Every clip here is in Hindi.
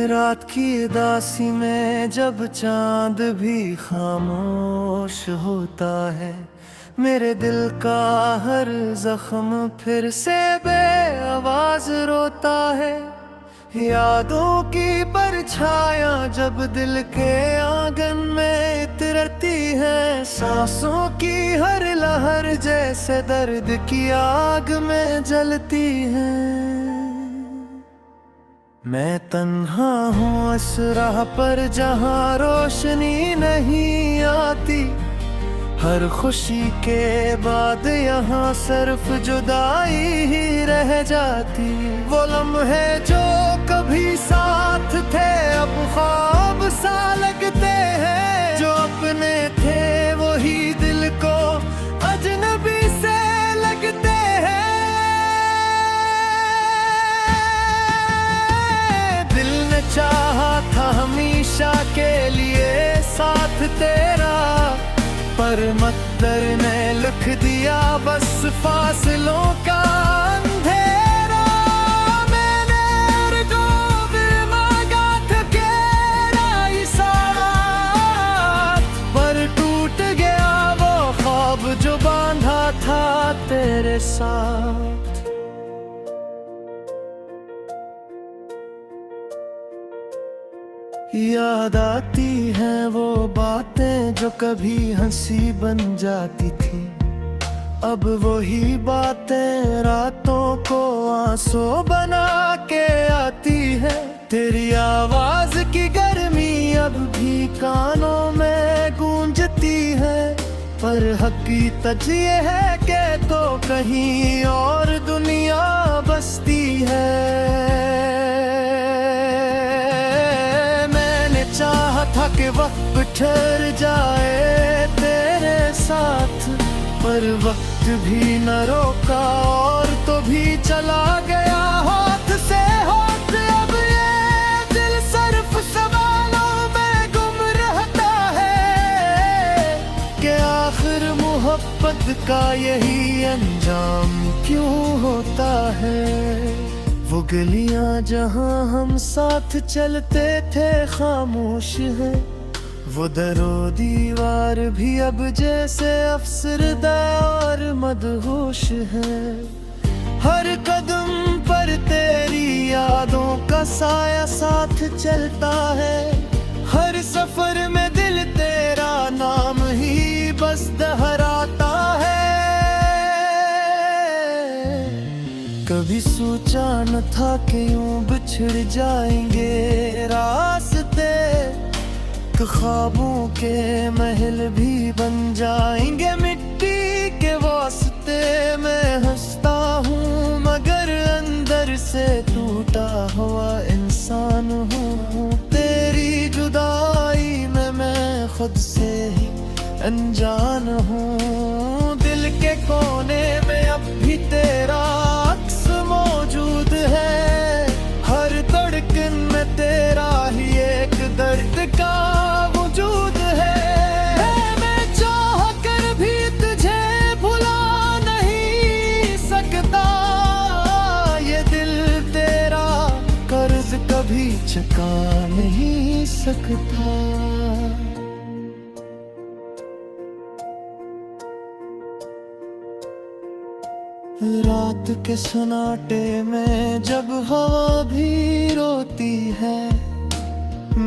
रात की उदासी में जब चांद भी खामोश होता है, मेरे दिल का हर जख्म फिर से बेआवाज रोता है। यादों की परछाया जब दिल के आंगन में इतरती है, सांसों की हर लहर जैसे दर्द की आग में जलती है। मैं तन्हा हूँ इस राह पर जहाँ रोशनी नहीं आती, हर खुशी के बाद यहाँ सिर्फ जुदाई ही रह जाती। वो लम्हे जो कभी साथ थे अब ख्वाब सा लगते हैं, जो अपने थे वही दिल को अजनबी से लगते हैं। दिल ने चाहा था हमेशा के लिए साथ तेरा, पर मकदर ने लिख दिया बस फासलों का अंधेरा। मैंने अर्ज़ो भी मांगा था तेरा ही साथ, पर टूट गया वो ख्वाब जो बांधा था तेरे साथ। याद आती हैं वो बातें जो कभी हंसी बन जाती थी, अब वही बातें रातों को आंसू बना के आती है। तेरी आवाज की गर्मी अब भी कानों में गूंजती है, पर हकीकत ये है कि तो कहीं और दुनिया बसती है। था कि वक्त ठहर जाए तेरे साथ, पर वक्त भी न रोका और तो भी चला गया हाथ से हाथ। अब ये दिल सिर्फ सवालों में गुम रहता है कि आखिर मोहब्बत का यही अंजाम क्यों होता है। वो गलियां जहां हम साथ चलते थे खामोश है, वो दरो दीवार भी अब जैसे अफसरदा और मदहोश है। हर कदम पर तेरी यादों का साया साथ चलता है, हर सफर में दिल तेरा नाम ही बस दोहराता है। कभी सोचा न था कि यूं बिछड़ जाएंगे रास्ते, तो ख्वाबों के महल भी बन जाएंगे मिट्टी के वास्ते। मैं हंसता हूँ मगर अंदर से टूटा हुआ इंसान हूँ। तेरी जुदाई में मैं खुद से ही अनजान हूँ। दिल के कोने में अब भी तेरा अक्स मौजूद है, हर धड़कन में तेरा ही एक दर्द का वजूद है। मैं चाह कर भी तुझे भुला नहीं सकता, ये दिल तेरा कर्ज कभी चुका नहीं सकता। रात के सन्नाटे में जब हवा भी रोती है,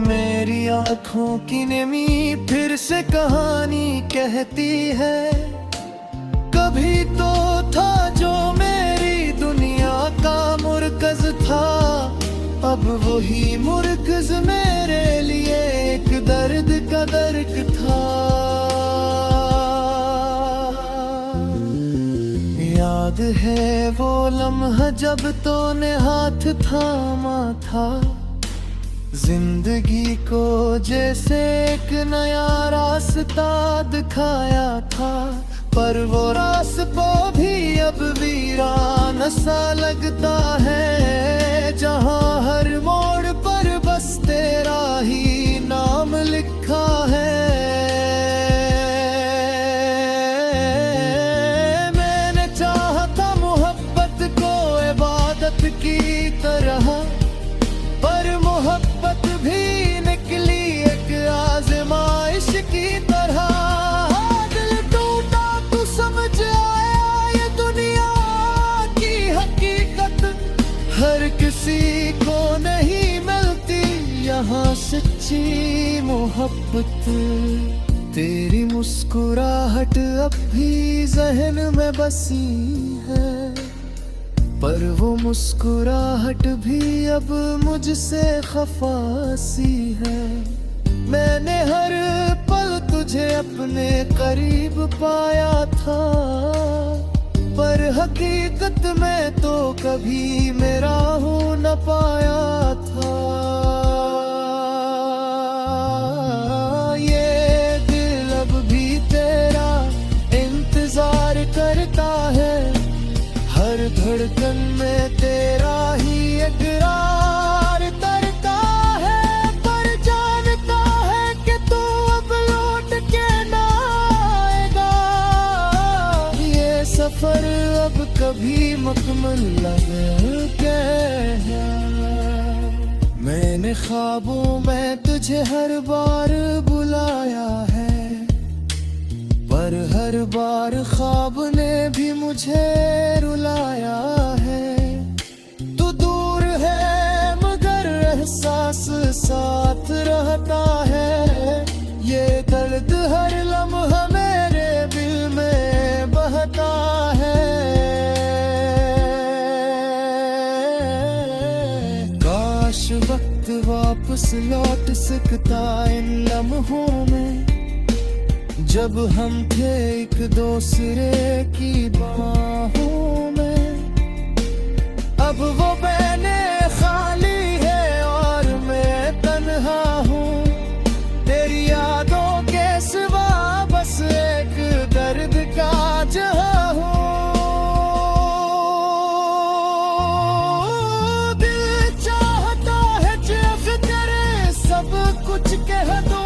मेरी आँखों की नमी फिर से कहानी कहती है। कभी तो था जो मेरी दुनिया का मुर्कज था, अब वही मुर्कज मेरे लिए एक दर्द का दर्द था। याद है वो लम्हा जब तूने हाथ थामा था, जिंदगी को जैसे एक नया रास्ता दिखाया था। पर वो रास्ता भी अब वीरान सा लगता है, जहाँ हर मोड़ पर बस तेरा ही नाम लिखा है। मैंने चाहा था सच्ची मोहब्बत। तेरी मुस्कुराहट अब भी जहन में बसी है, पर वो मुस्कुराहट भी अब मुझसे खफा सी है। मैंने हर पल तुझे अपने करीब पाया था, पर हकीकत में तो कभी मेरा हो न पाया था। ये दिल अब भी तेरा इंतजार करता है, हर धड़कन में तेरा ही इकरार करता है। पर जानता है कि तू अब लौट के ना आएगा, ये सफर अब कभी मुकम्मल लगे के है। मैंने ख्वाबों में तुझे हर बार बुलाया है, पर हर बार ख्वाब ने भी मुझे रुलाया है। तू दूर है मगर एहसास साथ रहता है, ये दर्द हर लम्हा मेरे दिल में बहता है। काश वक्त वापस लौट सकता इन लम्हों में, जब हम थे एक दूसरे की बाहों में। अब वो बहने खाली है और मैं तन्हा हूँ, तेरी यादों के सिवा बस एक दर्द का जहां हूँ। दिल चाहता है जब तेरे सब कुछ कह दूँ,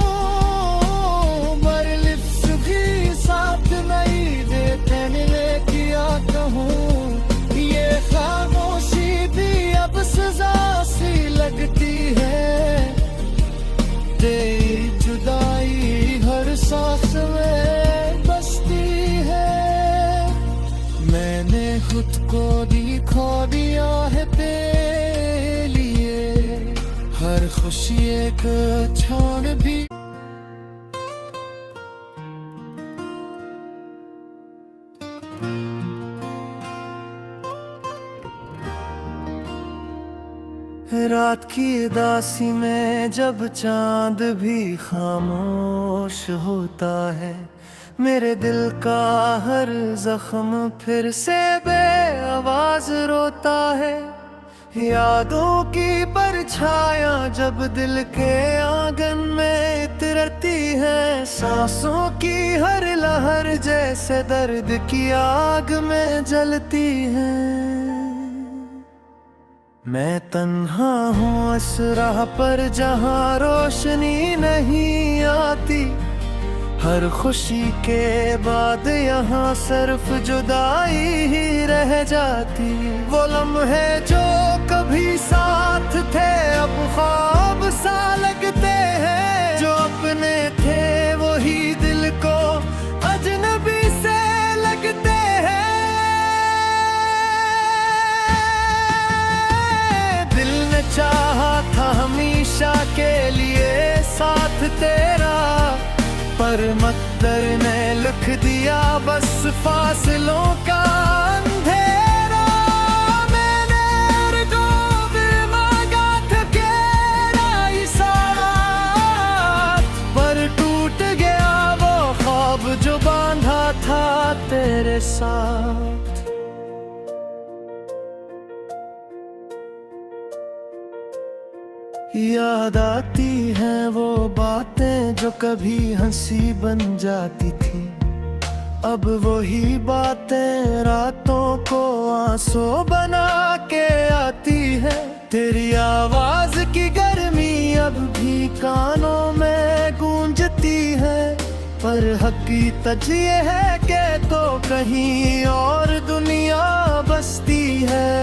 साथ नहीं देते मिले किया कहूँ। ये खामोशी भी अब सजा सी लगती है, तेरी जुदाई हर सांस में बसती है। मैंने खुद को खो दिया है तेरे लिए, हर खुशी एक क्षण भी। रात की उदासी में जब चांद भी खामोश होता है, मेरे दिल का हर जख्म फिर से बेआवाज रोता है। यादों की परछाया जब दिल के आंगन में इतरती है, सांसों की हर लहर जैसे दर्द की आग में जलती है। मैं तन्हा हूँ इस राह पर जहाँ रोशनी नहीं आती, हर खुशी के बाद यहाँ सिर्फ जुदाई ही रह जाती। वो लम्हे जो कभी साथ थे अब ख्वाब सा लगते हैं, जो अपने थे वही दिल को अजनबी से लगते हैं। दिल ने चाहा था हमेशा के लिए साथ तेरा, पर मकदर ने लिख दिया बस फासलों का अंधेरा। मैंने अर्ज़ो भी मांगा था तेरा ही साथ, पर टूट गया वो ख्वाब जो बांधा था तेरे साथ। याद आती हैं वो बातें जो कभी हंसी बन जाती थी, अब वही बातें रातों को आंसू बना के आती है। तेरी आवाज की गर्मी अब भी कानों में गूंजती है, पर हकीकत ये है कि तो कहीं और दुनिया बसती है।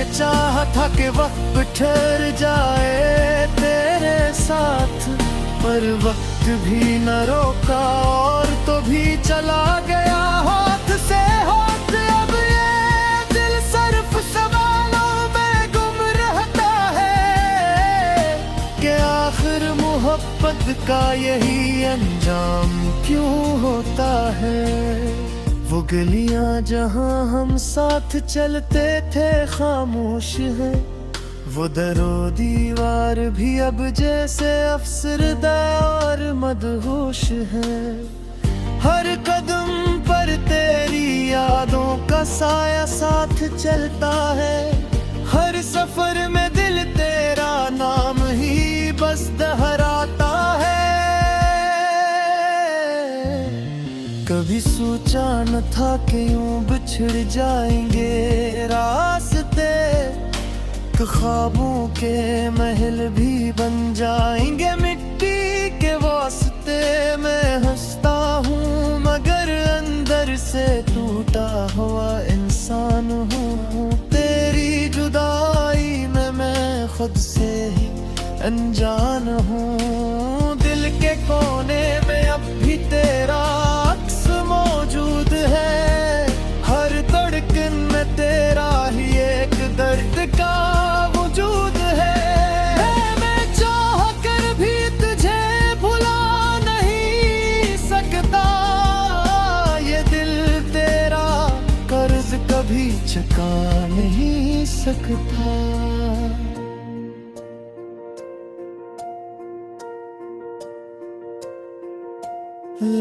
चाहा था कि वक्त ठहर जाए तेरे साथ, पर वक्त भी न रोका और तो भी चला गया हाथ से हाथ। अब ये दिल सिर्फ सवालों में गुम रहता मोहब्बत का यही अंजाम क्यों होता है। वो गलियां जहां हम साथ चलते थे खामोश है, वो दरो दीवार भी अब जैसे अफसरदा और मदहोश है। हर कदम पर तेरी यादों का साया साथ चलता है, हर सफर में दिल तेरा नाम ही बस दोहराता है। कभी सोचा न था कि यूं बिछड़ जाएंगे रास्ते, ख्वाबों के महल भी बन जाएंगे मिट्टी के वास्ते। मैं हंसता हूँ मगर अंदर से टूटा हुआ इंसान हूँ, तेरी जुदाई में मैं खुद से ही अनजान हूँ। दिल के कोने में अब भी तेरा अक्स मौजूद है, हर धड़कन में तेरा ही एक दर्द का वजूद है। मैं चाह कर भी तुझे भुला नहीं सकता, ये दिल तेरा कर्ज कभी चुका नहीं सकता।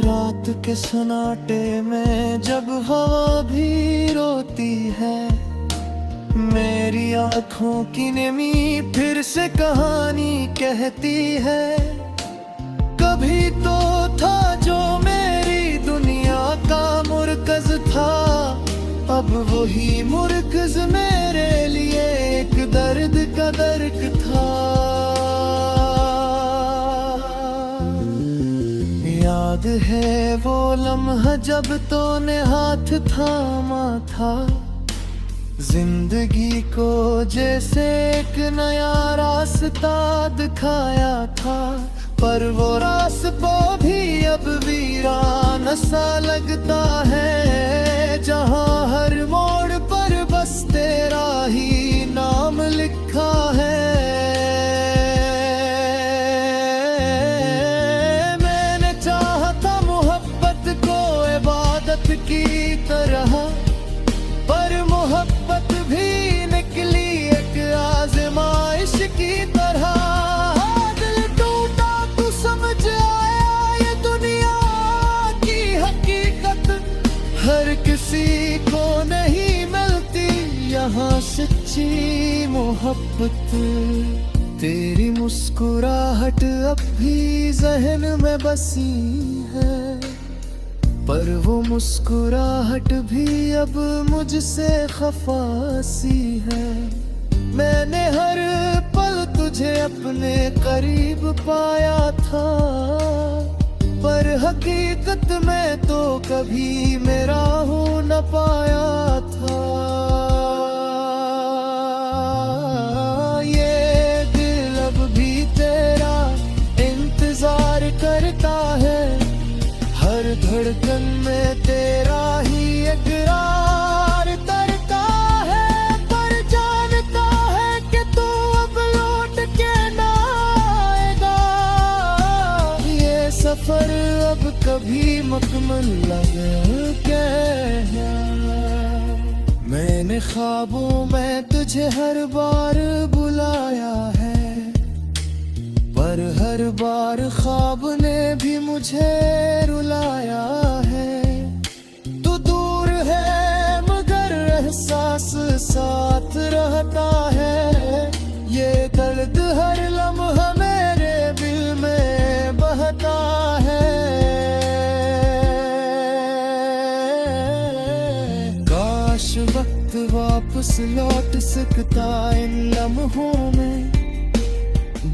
रात के सन्नाटे में जब हवा भी रोती है, मेरी आँखों की नमी फिर से कहानी कहती है। कभी तो था जो मेरी दुनिया का मुर्कज था, अब वही मुर्कज मेरे लिए एक दर्द का दर्द था। याद है वो लम्हा जब तूने हाथ थामा था, जिंदगी को जैसे एक नया रास्ता दिखाया था। पर वो रास्ता भी अब वीरान सा लगता है, जहाँ हर मोड़ पर बस तेरा ही नाम लिखा है। मैंने चाहा था मोहब्बत को इबादत की तरह, पर मोहब्बत भी निकली एक आज़माइश की तरह। दिल टूटा तू समझ आया ये दुनिया की हकीकत, हर किसी को नहीं मिलती यहाँ सच्ची मोहब्बत। तेरी मुस्कुराहट अब भी जहन में बसी है, पर वो मुस्कुराहट भी अब मुझसे खफासी है। मैंने हर पल तुझे अपने करीब पाया था, पर हकीकत में तो कभी मेरा हो न पाया था। ये दिल अब भी तेरा इंतजार करता है, हर धड़कन में तेरा ही इकरार करता है। पर जानता है कि तू अब लौट के ना आएगा, ये सफर अब कभी मुकम्मल लगे क्या। मैंने ख्वाबों में तुझे हर बार बुलाया है, पर हर बार ख्वाब ने भी मुझे रुलाया है। तू दूर है मगर एहसास साथ रहता है, ये दर्द हर लम्हा मेरे दिल में बहता है। काश वक्त वापस लौट सकता इन लम्हों में,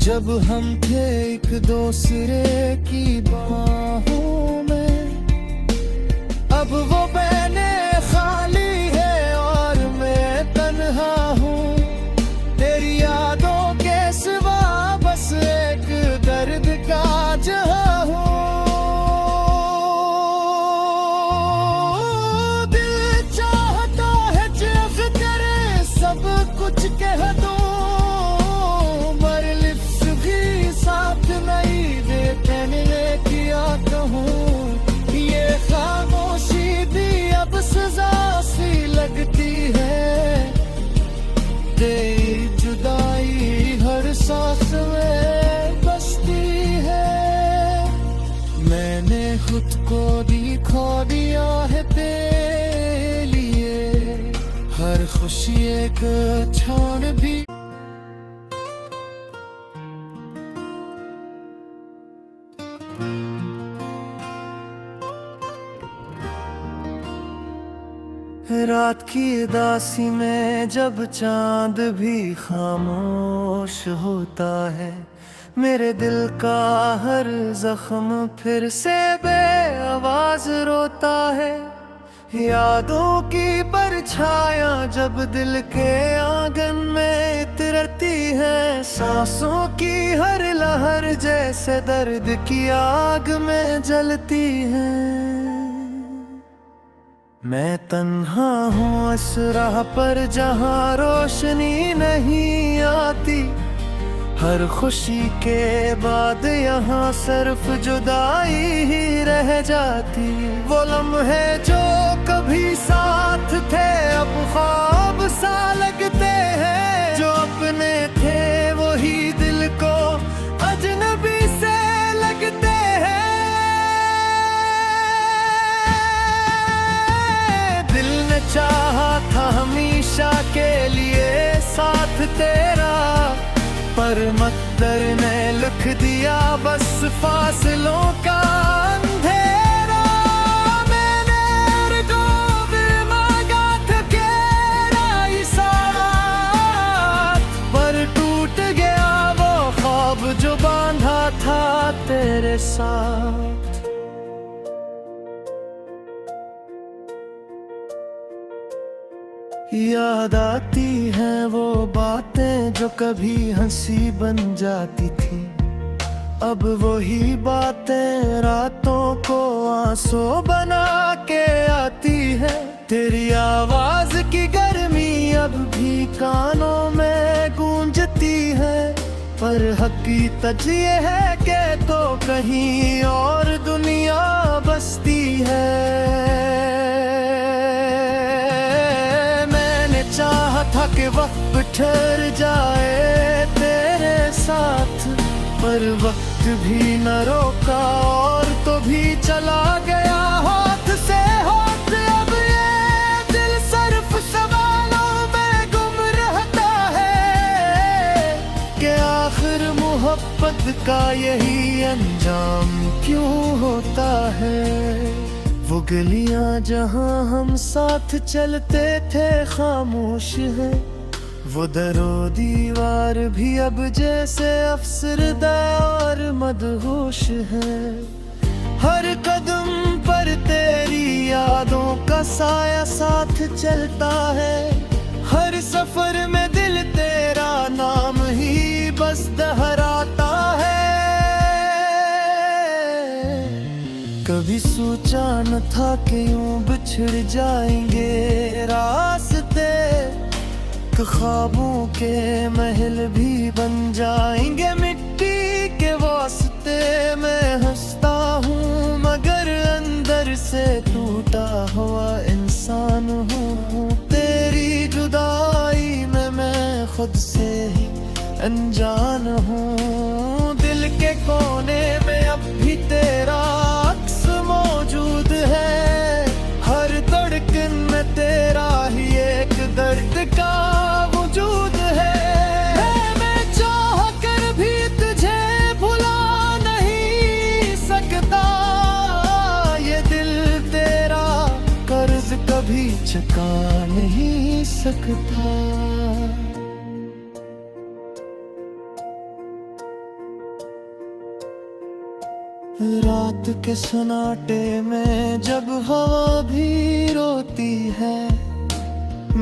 जब हम थे एक दूसरे की बाहों में। अब वो बहने खाली है और मैं तन्हा हूँ, तेरी यादों के सिवा बस एक दर्द का जहां हूँ। दिल चाहता है जब करे सब कुछ कह दूं, साथ नहीं क्षण भी। रात की उदासी में जब चांद भी खामोश होता है, मेरे दिल का हर जख्म फिर से बेआवाज रोता है। यादों की परछाया जब दिल के आंगन में इतरती है, सांसों की हर लहर जैसे दर्द की आग में जलती है। मैं तन्हा हूँ इस राह पर जहाँ रोशनी नहीं आती, हर खुशी के बाद यहाँ सिर्फ जुदाई ही रह जाती। वो लम्हे जो कभी साथ थे अब ख्वाब सा लगते हैं, जो अपने थे वही दिल को अजनबी से लगते हैं। चाहा था हमेशा के लिए साथ तेरा, पर मकदर ने लिख दिया बस फासलों का अंधेरा। मैंने गोद मांगा था तेरा ही साथ, पर टूट गया वो ख्वाब जो बांधा था तेरे साथ। याद आती हैं वो बातें जो कभी हंसी बन जाती थी, अब वही बातें रातों को आंसू बना के आती है। तेरी आवाज की गर्मी अब भी कानों में गूंजती है, पर हकीकत ये है कि तो कहीं और दुनिया बसती है। था कि वक्त ठहर जाए तेरे साथ, पर वक्त भी न रोका और तो भी चला गया हाथ से हाथ। अब ये दिल सिर्फ सवालों में गुम रहता है कि आखिर मोहब्बत का यही अंजाम क्यों होता है। वो गलियां जहां हम साथ चलते थे खामोश है, वो दरो दीवार भी अब जैसे अफसरदा और मदहोश है। हर कदम पर तेरी यादों का साया साथ चलता है, हर सफर में दिल तेरा नाम ही बस दोहराता है। कभी सोचा न था कि यूं बिछड़ जाएंगे रास्ते, ख्वाबों के महल भी बन जाएंगे मिट्टी के वास्ते। मैं हंसता हूँ मगर अंदर से टूटा हुआ इंसान हूँ, तेरी जुदाई में मैं खुद से ही अनजान हूँ। दिल के कोने में अब भी तेरा अक्स मौजूद है, हर धड़कन में तेरा ही एक दर्द का वजूद है। मैं चाह कर भी तुझे भुला नहीं सकता, ये दिल तेरा कर्ज कभी चुका नहीं सकता। रात के सन्नाटे में जब हवा भी रोती है,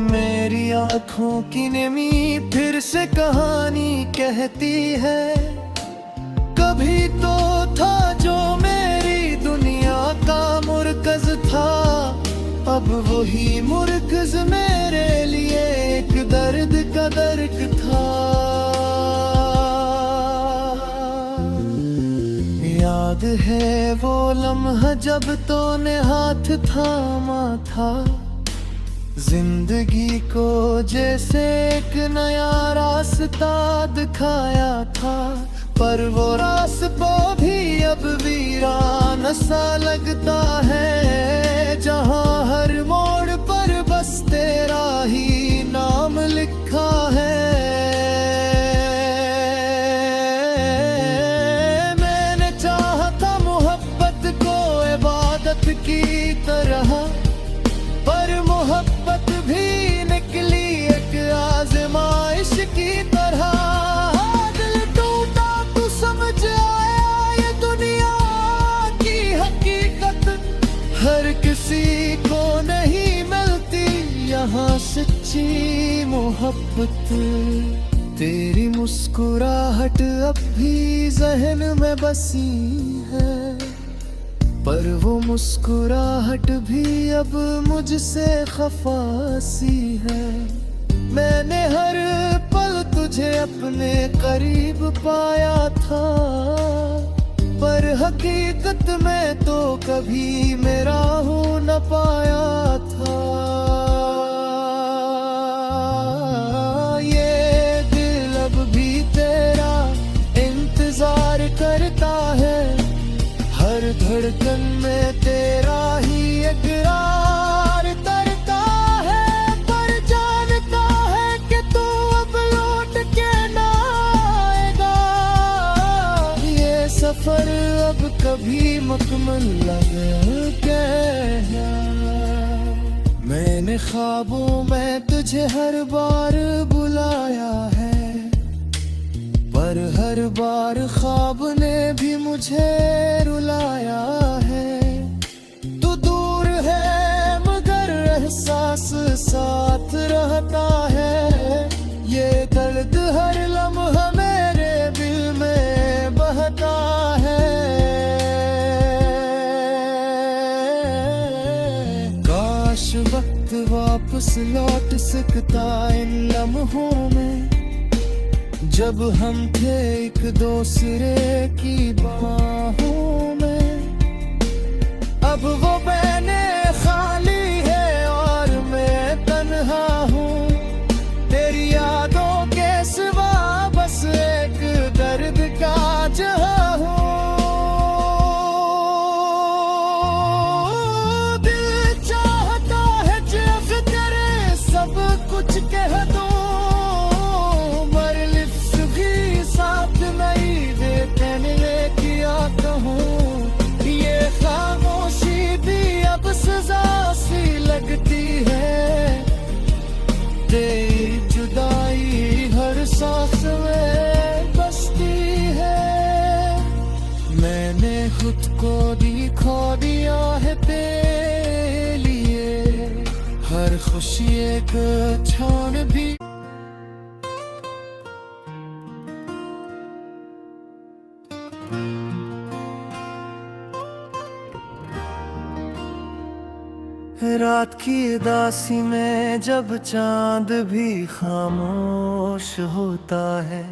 मेरी आँखों की नमी फिर से कहानी कहती है। कभी तो था जो मेरी दुनिया का मुरकज था, अब वही मुरकज मेरे लिए एक दर्द का दर्द था। याद है वो लम्हा जब तूने हाथ थामा था, जिंदगी को जैसे एक नया रास्ता दिखाया था। पर वो रास्ता भी अब वीरान सा लगता है, जहाँ हर मोड़ पर बस तेरा ही नाम लिख की तरह, पर मोहब्बत भी निकली एक आजमाइश की तरह। दिल टूटा तू समझ आया ये दुनिया की हकीकत, हर किसी को नहीं मिलती यहाँ सच्ची मोहब्बत। तेरी मुस्कुराहट अब भी जहन में बसी है, पर वो मुस्कुराहट भी अब मुझसे खफा सी है। मैंने हर पल तुझे अपने करीब पाया था, पर हकीकत में तो कभी मेरा हो न पाया था। ये दिल अब भी तेरा इंतजार करता है, हर धड़कन में तेरा ही इकरार करता है। पर जानता है कि तू अब लौट के ना आएगा, ये सफर अब कभी मुकम्मल लगे। मैंने ख्वाबों में तुझे हर बार बुलाया है, पर हर बार ख्वाब ने भी मुझे रुलाया है। तू दूर है मगर एहसास साथ रहता है, ये दर्द हर लम्हा मेरे दिल में बहता है। काश वक्त वापस लौट सकता इन लम्हों में, जब हम थे एक दूसरे की बाहों में। अब वो बहने खाली है और मैं तन्हा हूँ, तेरी यादों के सिवा बस एक दर्द का जहां हूँ। दिल चाहता है जब तेरे सब कुछ कह दूं, ये खामोशी भी अब सजा सी लगती है। तेरी जुदाई हर सांस में बसती है। मैंने खुद को खो दिया है तेरे लिए, हर खुशी एक क्षण भी। रात की उदासी में जब चांद भी खामोश होता है,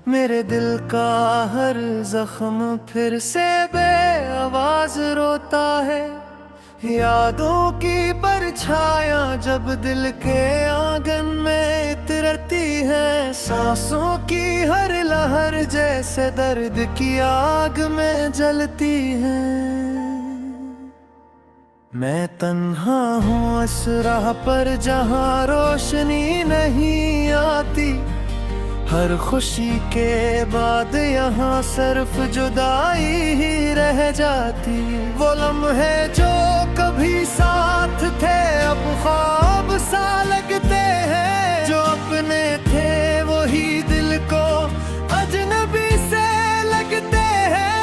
मेरे दिल का हर जख्म फिर से बेआवाज रोता है। यादों की परछाया जब दिल के आंगन में इतरती है, सांसों की हर लहर जैसे दर्द की आग में जलती है। मैं तन्हा हूँ इस राह पर जहाँ रोशनी नहीं आती, हर खुशी के बाद यहाँ सिर्फ जुदाई ही रह जाती। वो लम्हे जो कभी साथ थे अब ख्वाब सा लगते हैं, जो अपने थे वही दिल को अजनबी से लगते हैं।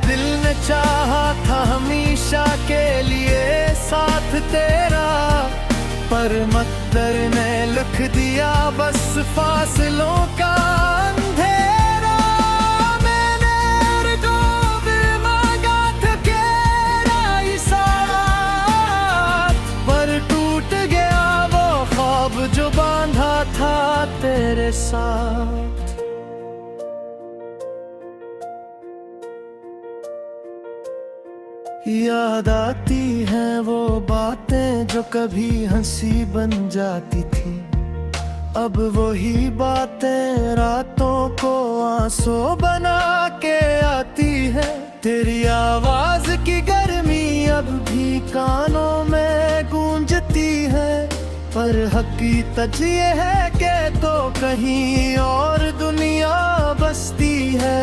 दिल ने चाहा था हमेशा के लिए साथ तेरा, पर मकदर ने लिख दिया बस फासलों का अंधेरा। मैंने अर्ज़ो भी मांगा था तेरा ही साथ, पर टूट गया वो ख्वाब जो बांधा था तेरे साथ। याद आती हैं वो बातें जो कभी हंसी बन जाती थी, अब वही बातें रातों को आंसू बना के आती है। तेरी आवाज की गर्मी अब भी कानों में गूंजती है, पर हकीकत ये है कि तो कहीं और दुनिया बसती है।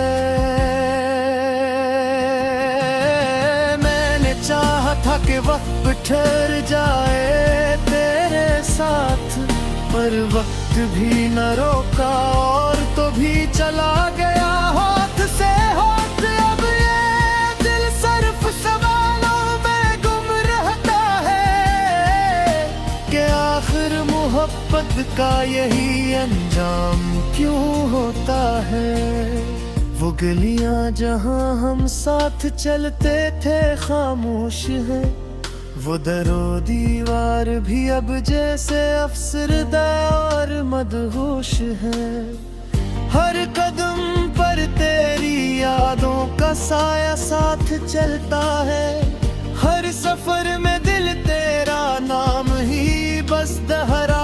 ठहर जाए तेरे साथ, पर वक्त भी न रोका और तो भी चला गया होठ से होठ। अब ये दिल सिर्फ सवालों में गुम रहता है कि आखिर मोहब्बत का यही अंजाम क्यों होता है। वो गलियां जहां हम साथ चलते थे खामोश है, वो दरो दीवार भी अब जैसे अफसरदा और मदहोश है। हर कदम पर तेरी यादों का साया साथ चलता है, हर सफर में दिल तेरा नाम ही बस दोहरा